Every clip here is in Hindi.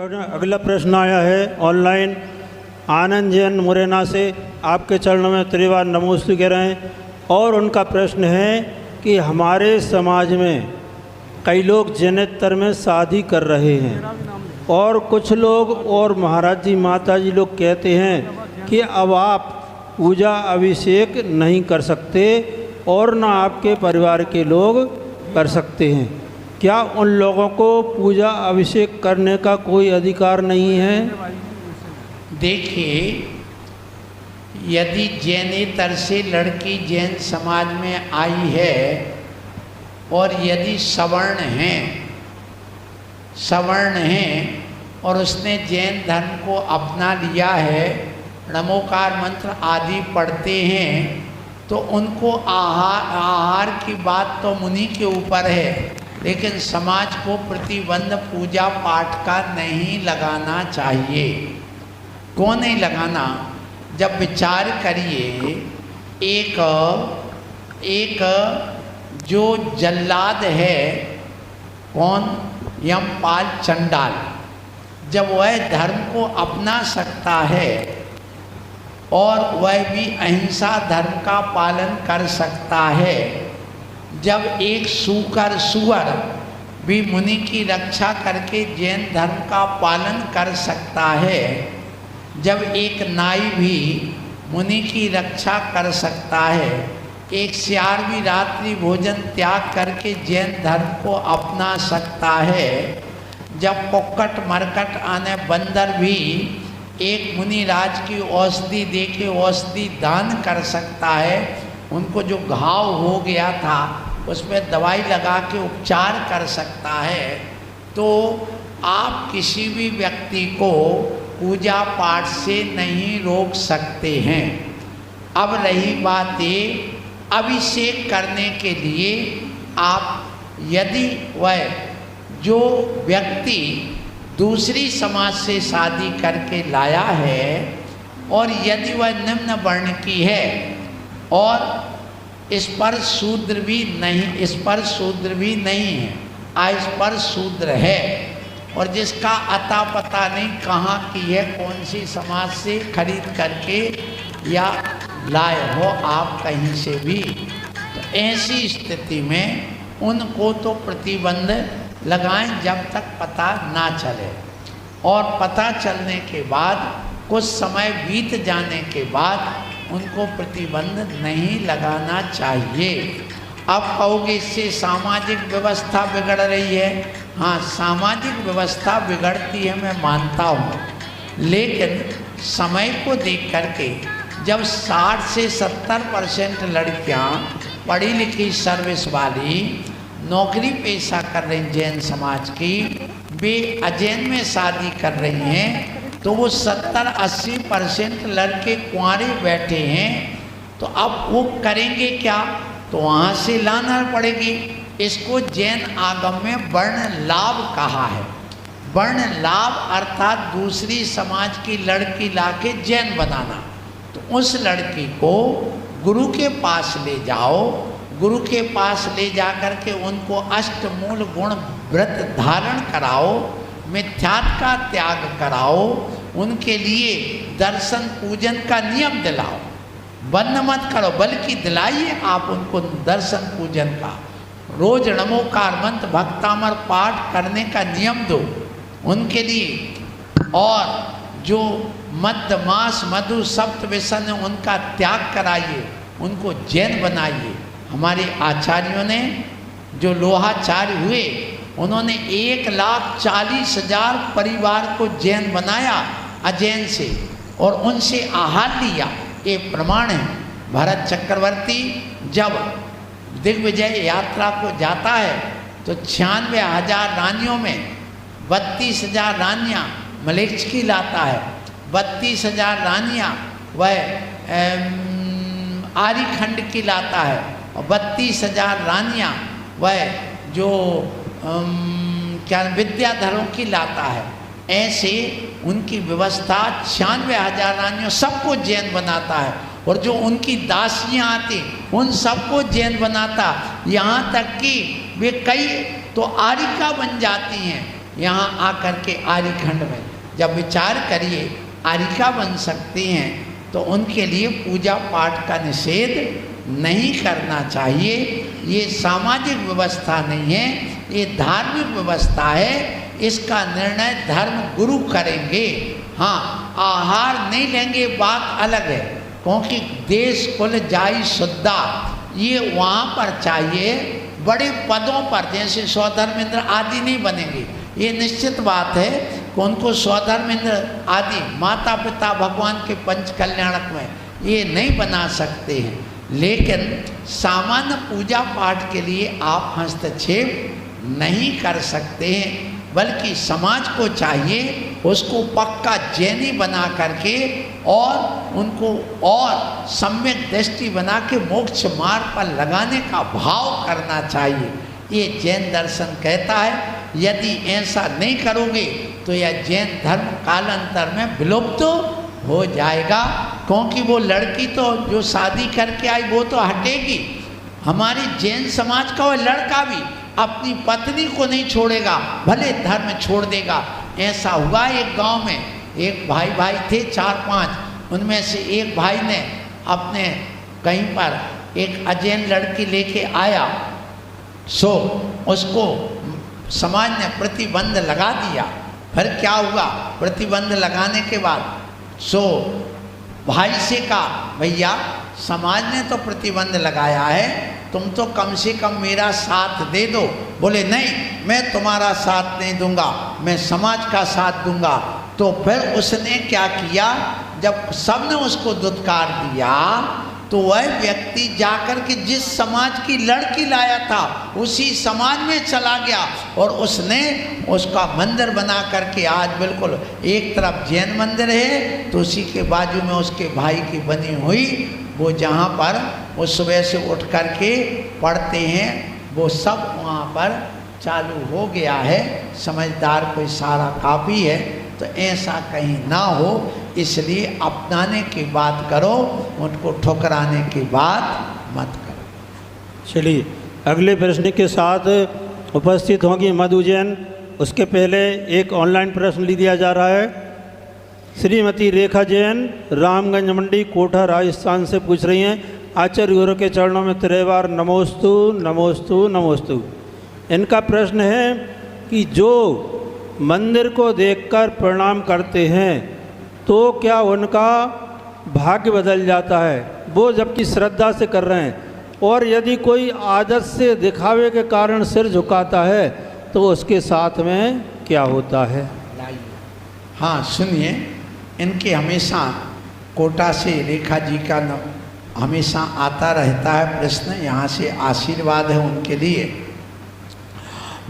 अगला प्रश्न आया है ऑनलाइन आनंद जैन मुरैना से। आपके चरणों में त्रिवार नमोस्तु कह रहे हैं। और उनका प्रश्न है कि हमारे समाज में कई लोग जनेतर में शादी कर रहे हैं और कुछ लोग और महाराज जी माता जी लोग कहते हैं कि अब आप पूजा अभिषेक नहीं कर सकते और न आपके परिवार के लोग कर सकते हैं। क्या उन लोगों को पूजा अभिषेक करने का कोई अधिकार नहीं है? देखिए, यदि जैनेतर से लड़की जैन समाज में आई है और यदि सवर्ण हैं और उसने जैन धर्म को अपना लिया है, नमोकार मंत्र आदि पढ़ते हैं, तो उनको आहार की बात तो मुनि के ऊपर है, लेकिन समाज को प्रतिबंध पूजा पाठ का नहीं लगाना चाहिए। क्यों नहीं लगाना? जब विचार करिए, एक जो जल्लाद है, कौन? यमपाल चंडाल, जब वह धर्म को अपना सकता है और वह भी अहिंसा धर्म का पालन कर सकता है, जब एक सुअर भी मुनि की रक्षा करके जैन धर्म का पालन कर सकता है, जब एक नाई भी मुनि की रक्षा कर सकता है, एक सियार भी रात्रि भोजन त्याग करके जैन धर्म को अपना सकता है, जब कुक्कट मरकट आने बंदर भी एक मुनि राज की औषधि दे के औषधि दान कर सकता है, उनको जो घाव हो गया था उसमें दवाई लगा के उपचार कर सकता है, तो आप किसी भी व्यक्ति को पूजा पाठ से नहीं रोक सकते हैं। अब रही बात ये, अभिषेक करने के लिए आप, यदि वह जो व्यक्ति दूसरी समाज से शादी करके लाया है और यदि वह निम्न वर्ण की है और इस पर शूद्र भी नहीं है, अस्पर शूद्र है, और जिसका अता पता नहीं कहाँ की है, कौन सी समाज से खरीद करके या लाए हो आप कहीं से भी, तो ऐसी स्थिति में उनको तो प्रतिबंध लगाएं जब तक पता ना चले, और पता चलने के बाद कुछ समय बीत जाने के बाद उनको प्रतिबंध नहीं लगाना चाहिए। अब कहोगे इससे सामाजिक व्यवस्था बिगड़ रही है। हाँ, सामाजिक व्यवस्था बिगड़ती है, मैं मानता हूँ, लेकिन समय को देख करके जब 60 से 70% लड़कियाँ पढ़ी लिखी सर्विस वाली नौकरी पेशा कर रही जैन समाज की, वे अजैन में शादी कर रही हैं, तो वो 70-80% लड़के कुंवारे बैठे हैं, तो अब वो करेंगे क्या? तो वहाँ से लाना पड़ेगी। इसको जैन आगम में वर्ण लाभ कहा है। वर्ण लाभ अर्थात दूसरी समाज की लड़की लाके जैन बनाना। तो उस लड़की को गुरु के पास ले जाओ, गुरु के पास ले जा कर के उनको अष्टमूल गुण व्रत धारण कराओ, मिथ्यात का त्याग कराओ, उनके लिए दर्शन पूजन का नियम दिलाओ। बंद मत करो, बल्कि दिलाइए आप उनको दर्शन पूजन का। रोज नमोकार मंत्र भक्तामर पाठ करने का नियम दो उनके लिए, और जो मद्य मांस मधु सप्त व्यसन उनका त्याग कराइए, उनको जैन बनाइए। हमारे आचार्यों ने जो लोहाचार्य हुए, उन्होंने 1,40,000 परिवार को जैन बनाया अजैन से, और उनसे आहार लिया। ये प्रमाण है। भरत चक्रवर्ती जब दिग्विजय यात्रा को जाता है तो 96,000 रानियों में 32,000 रानियाँ मलेच्छ की लाता है, 32,000 रानियाँ वह आर्यखंड की लाता है, और 32,000 रानियाँ वह जो क्या विद्याधरों की लाता है। ऐसे उनकी व्यवस्था 96,000 रानियों सबको जैन बनाता है, और जो उनकी दासियाँ आती उन सबको जैन बनाता, यहाँ तक कि वे कई तो आरिका बन जाती हैं, यहाँ आकर के आर्यखंड में जब विचार करिए आर्यिका बन सकती हैं तो उनके लिए पूजा पाठ का निषेध नहीं करना चाहिए। ये सामाजिक व्यवस्था नहीं है, ये धार्मिक व्यवस्था है। इसका निर्णय धर्म गुरु करेंगे। हाँ, आहार नहीं लेंगे बात अलग है, क्योंकि देश कुल जाई शुद्धा ये वहाँ पर चाहिए। बड़े पदों पर जैसे स्वधर्मेंद्र आदि नहीं बनेंगे, ये निश्चित बात है कि उनको स्वधर्मेंद्र आदि माता पिता भगवान के पंच कल्याणक में ये नहीं बना सकते हैं। लेकिन सामान्य पूजा पाठ के लिए आप हस्तक्षेप नहीं कर सकते हैं, बल्कि समाज को चाहिए उसको पक्का जैनी बना करके और उनको और सम्यक दृष्टि बना के मोक्ष मार्ग पर लगाने का भाव करना चाहिए। ये जैन दर्शन कहता है। यदि ऐसा नहीं करोगे तो यह जैन धर्म कालांतर में विलुप्त हो जाएगा, क्योंकि वो लड़की तो जो शादी करके आई वो तो हटेगी। हमारी जैन समाज का वो लड़का भी अपनी पत्नी को नहीं छोड़ेगा, भले धर्म छोड़ देगा। ऐसा हुआ एक गांव में, एक भाई थे 4-5, उनमें से एक भाई ने अपने कहीं पर एक अजैन लड़की लेके आया, सो उसको समाज ने प्रतिबंध लगा दिया। फिर क्या हुआ, प्रतिबंध लगाने के बाद सो भाई से कहा भैया समाज ने तो प्रतिबंध लगाया है, तुम तो कम से कम मेरा साथ दे दो। बोले नहीं, मैं तुम्हारा साथ नहीं दूंगा, मैं समाज का साथ दूंगा। तो फिर उसने क्या किया, जब सबने उसको दुत्कार दिया तो वह व्यक्ति जाकर के जिस समाज की लड़की लाया था उसी समाज में चला गया और उसने उसका मंदिर बना करके आज बिल्कुल एक तरफ जैन मंदिर है तो उसी के बाजू में उसके भाई की बनी हुई वो जहाँ पर वो सुबह से उठ करके पढ़ते हैं वो सब वहाँ पर चालू हो गया है। समझदार को इशारा काफ़ी है, तो ऐसा कहीं ना हो इसलिए अपनाने की बात करो, उनको ठुकराने की बात मत करो। चलिए अगले प्रश्न के साथ उपस्थित होंगी मधु जैन। उसके पहले एक ऑनलाइन प्रश्न लिया जा रहा है। श्रीमती रेखा जैन रामगंज मंडी कोटा राजस्थान से पूछ रही हैं, आचार्य गुरु के चरणों में त्रिवार नमोस्तु नमोस्तु नमोस्तु। इनका प्रश्न है कि जो मंदिर को देखकर प्रणाम करते हैं तो क्या उनका भाग्य बदल जाता है, वो जबकि श्रद्धा से कर रहे हैं, और यदि कोई आदत से दिखावे के कारण सिर झुकाता है तो उसके साथ में क्या होता है? हाँ सुनिए, इनके हमेशा कोटा से रेखा जी का हमेशा आता रहता है प्रश्न, यहाँ से आशीर्वाद है उनके लिए।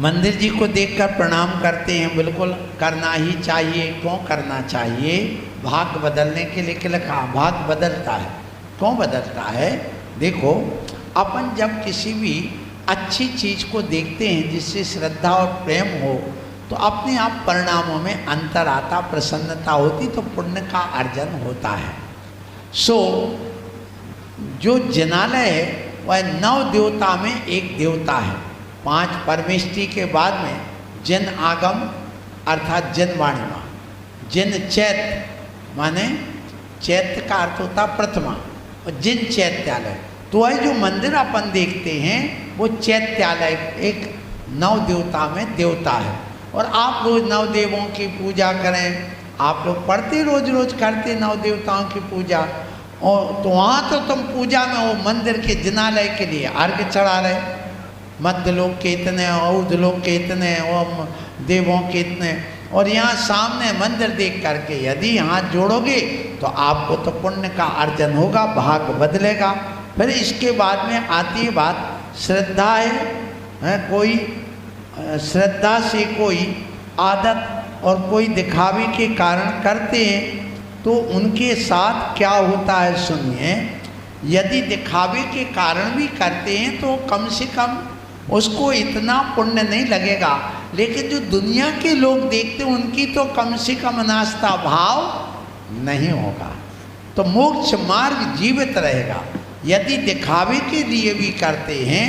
मंदिर जी को देखकर प्रणाम करते हैं, बिल्कुल करना ही चाहिए। क्यों करना चाहिए? भाग्य बदलने के लिए लिखा, भाग्य बदलता है। क्यों बदलता है? देखो, अपन जब किसी भी अच्छी चीज़ को देखते हैं जिससे श्रद्धा और प्रेम हो तो अपने आप परिणामों में अंतर आता, प्रसन्नता होती, तो पुण्य का अर्जन होता है। सो जो जिनालय है वह 9 देवता में एक देवता है। 5 परमेष्टि के बाद में जिन आगम अर्थात जिन वाणिमा, जिन चैत्य माने चैत्य का अर्थ होता प्रथमा, और जिन चैत्यालय, तो वह जो मंदिर अपन देखते हैं वो चैत्यालय एक 9 देवता में देवता है। और आप रोज 9 देवों की पूजा करें, आप लोग पढ़ते रोज रोज करते 9 देवताओं की पूजा, और तो वहाँ तो तुम पूजा में वो मंदिर के जिनालय के लिए अर्घ्य चढ़ा रहे, मध्य लोक के इतने, औध लोक के इतने, और देवों के इतने, और यहाँ सामने मंदिर देख करके यदि हाथ जोड़ोगे तो आपको तो पुण्य का अर्जन होगा, भाग्य बदलेगा। फिर इसके बाद में आती है बात श्रद्धा है कोई श्रद्धा से कोई आदत और कोई दिखावे के कारण करते हैं तो उनके साथ क्या होता है सुनिए। यदि दिखावे के कारण भी करते हैं तो कम से कम उसको इतना पुण्य नहीं लगेगा, लेकिन जो दुनिया के लोग देखते हैं उनकी तो कम से कम नास्ता भाव नहीं होगा, तो मोक्ष मार्ग जीवित रहेगा। यदि दिखावे के लिए भी करते हैं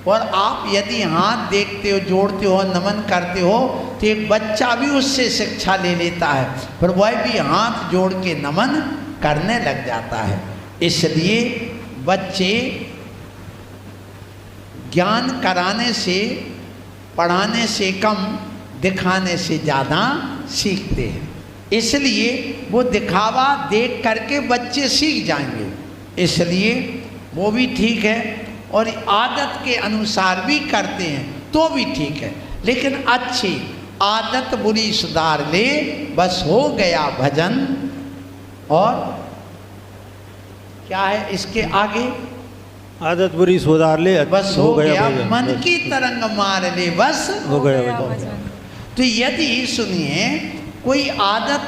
और आप यदि हाथ देखते हो, जोड़ते हो, नमन करते हो, तो एक बच्चा भी उससे शिक्षा ले लेता है, फिर वह भी हाथ जोड़ के नमन करने लग जाता है। इसलिए बच्चे ज्ञान कराने से, पढ़ाने से कम दिखाने से ज़्यादा सीखते हैं। इसलिए वो दिखावा देख करके बच्चे सीख जाएंगे, इसलिए वो भी ठीक है। और आदत के अनुसार भी करते हैं तो भी ठीक है, लेकिन अच्छी आदत बुरी सुधार ले, बस हो गया भजन। और क्या है इसके आगे? आदत बुरी सुधार ले, बस हो गया मन की तरंग मार ले, बस हो गया भजन। तो यदि सुनिए कोई आदत,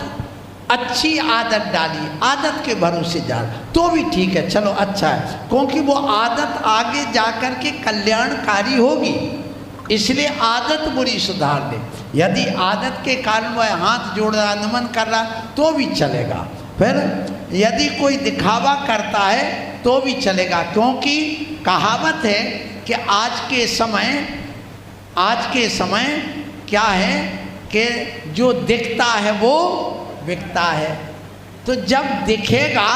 अच्छी आदत डाली, आदत के भरोसे जा तो भी ठीक है, चलो अच्छा है, क्योंकि वो आदत आगे जाकर के कल्याणकारी होगी, इसलिए आदत बुरी सुधार ले। यदि आदत के कारण वह हाथ जोड़ रहा, नमन कर रहा, तो भी चलेगा। फिर यदि कोई दिखावा करता है तो भी चलेगा, क्योंकि कहावत है कि आज के समय क्या है कि जो दिखता है वो बिकता है। तो जब दिखेगा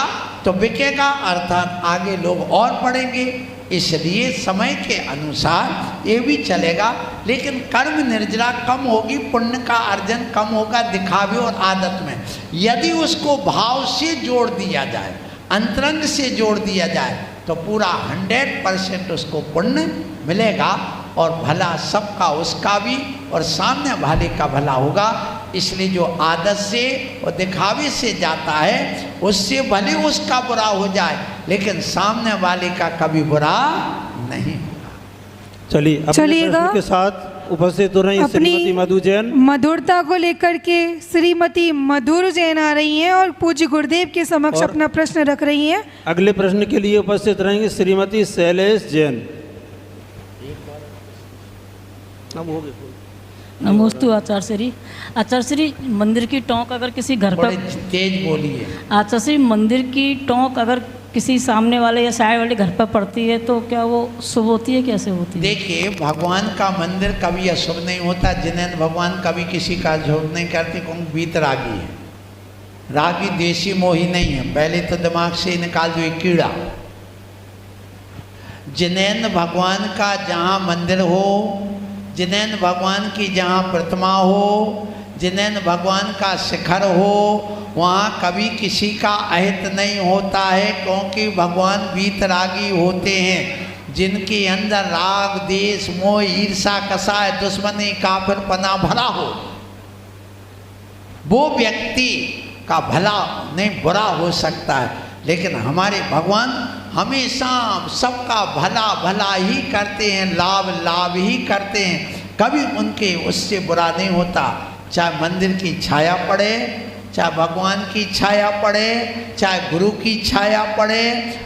तो बिकेगा, अर्थात आगे लोग और पढ़ेंगे, इसलिए समय के अनुसार ये भी चलेगा। लेकिन कर्म निर्जरा कम होगी, पुण्य का अर्जन कम होगा दिखावे और आदत में। यदि उसको भाव से जोड़ दिया जाए, अंतरंग से जोड़ दिया जाए, तो पूरा 100% उसको पुण्य मिलेगा और भला सबका, उसका भी और सामने वाले का भला होगा। इसलिए जो आदत से और दिखावे से जाता है, उससे भले उसका बुरा हो जाए, लेकिन सामने वाले का कभी बुरा नहीं होगा। चलिए अपने के साथ उपस्थित हो रही श्रीमती मधु जैन। मधुरता को लेकर के श्रीमती मधुर जैन आ रही हैं और पूज्य गुरुदेव के समक्ष अपना प्रश्न रख रही हैं। अगले प्रश्न के लिए उपस्थित रहेंगे श्रीमती शैलेश जैन। नमोस्तु आचार्य श्री। आचार्य श्री, मंदिर की टोंक अगर किसी घर पर, तेज बोलिए। आचार्य श्री, मंदिर की टोंक अगर किसी सामने वाले या साइड वाले घर पर पड़ती है तो क्या वो शुभ होती है, कैसे होती है? देखिए, भगवान का मंदिर कभी अशुभ नहीं होता। जिनेंद्र भगवान कभी किसी का झूठ नहीं करते, क्योंकि बीतरागी है। रागी देशी मोही नहीं है, पहले तो दिमाग से निकाल दो एक कीड़ा। जिनेंद्र भगवान का जहाँ मंदिर हो, जिनेंद्र भगवान की जहाँ प्रतिमा हो, जिनेंद्र भगवान का शिखर हो, वहाँ कभी किसी का अहित नहीं होता है, क्योंकि भगवान वीतरागी होते हैं। जिनके अंदर राग, देश, मोह, ईर्षा, कसाय, दुश्मनी, काफिरपना भरा हो, वो व्यक्ति का भला नहीं बुरा हो सकता है। लेकिन हमारे भगवान हमेशा सबका भला भला ही करते हैं, लाभ लाभ ही करते हैं, कभी उनके उससे बुरा नहीं होता। चाहे मंदिर की छाया पड़े, चाहे भगवान की छाया पड़े, चाहे गुरु की छाया पड़े,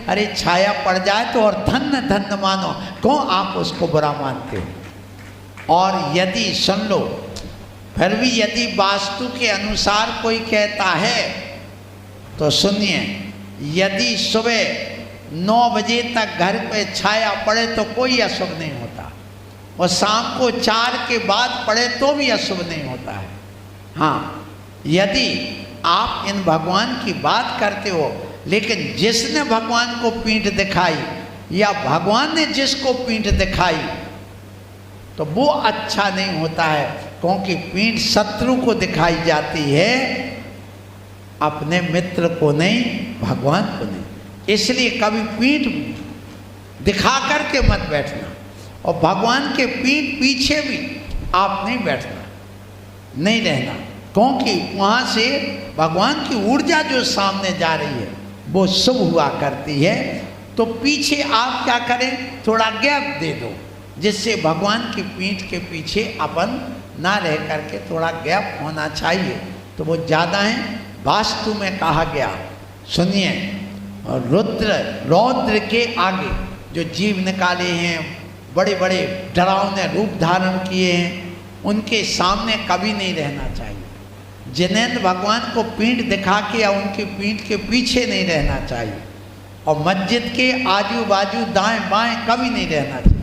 अरे छाया पड़ जाए तो और धन्य धन्य मानो, क्यों आप उसको बुरा मानते हो? और यदि सुन लो, फिर भी यदि वास्तु के अनुसार कोई कहता है तो सुनिए, यदि सुबह 9 बजे तक घर पे छाया पड़े तो कोई अशुभ नहीं होता, और शाम को 4 के बाद पड़े तो भी अशुभ नहीं होता है। हाँ, यदि आप इन भगवान की बात करते हो, लेकिन जिसने भगवान को पीठ दिखाई या भगवान ने जिसको पीठ दिखाई तो वो अच्छा नहीं होता है, क्योंकि पीठ शत्रु को दिखाई जाती है, अपने मित्र को नहीं, भगवान को नहीं। इसलिए कभी पीठ दिखा करके मत बैठना, और भगवान के पीठ पीछे भी आप नहीं बैठना, नहीं रहना, क्योंकि वहाँ से भगवान की ऊर्जा जो सामने जा रही है वो शुभ हुआ करती है। तो पीछे आप क्या करें, थोड़ा गैप दे दो, जिससे भगवान की पीठ के पीछे अपन ना रह करके थोड़ा गैप होना चाहिए, तो वो ज़्यादा है। वास्तु में कहा गया, सुनिए, रौद्र के आगे जो जीव निकाले हैं, बड़े बड़े डरावने रूप धारण किए हैं, उनके सामने कभी नहीं रहना चाहिए। जिनेंद्र भगवान को पीठ दिखा के या उनकी पीठ के पीछे नहीं रहना चाहिए, और मस्जिद के आजू बाजू दाएं बाएं कभी नहीं रहना चाहिए।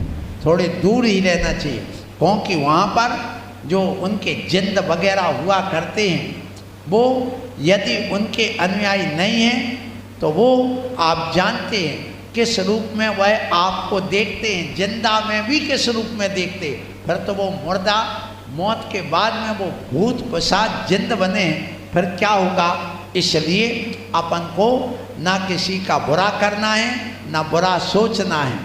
थोड़े दूर ही रहना चाहिए, क्योंकि वहाँ पर जो उनके जिंद वगैरह हुआ करते हैं, वो यदि उनके अनुयायी नहीं हैं तो वो आप जानते हैं किस रूप में वह आपको देखते हैं, जिंदा में भी किस रूप में देखते, फिर तो वो मुर्दा मौत के बाद में वो भूत पिशाच जिंद बने, फिर क्या होगा। इसलिए अपन को ना किसी का बुरा करना है ना बुरा सोचना है,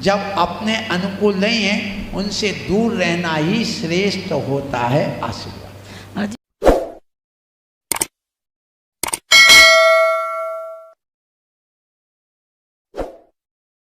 जब अपने अनुकूल नहीं है उनसे दूर रहना ही श्रेष्ठ होता है। आशीर्वाद।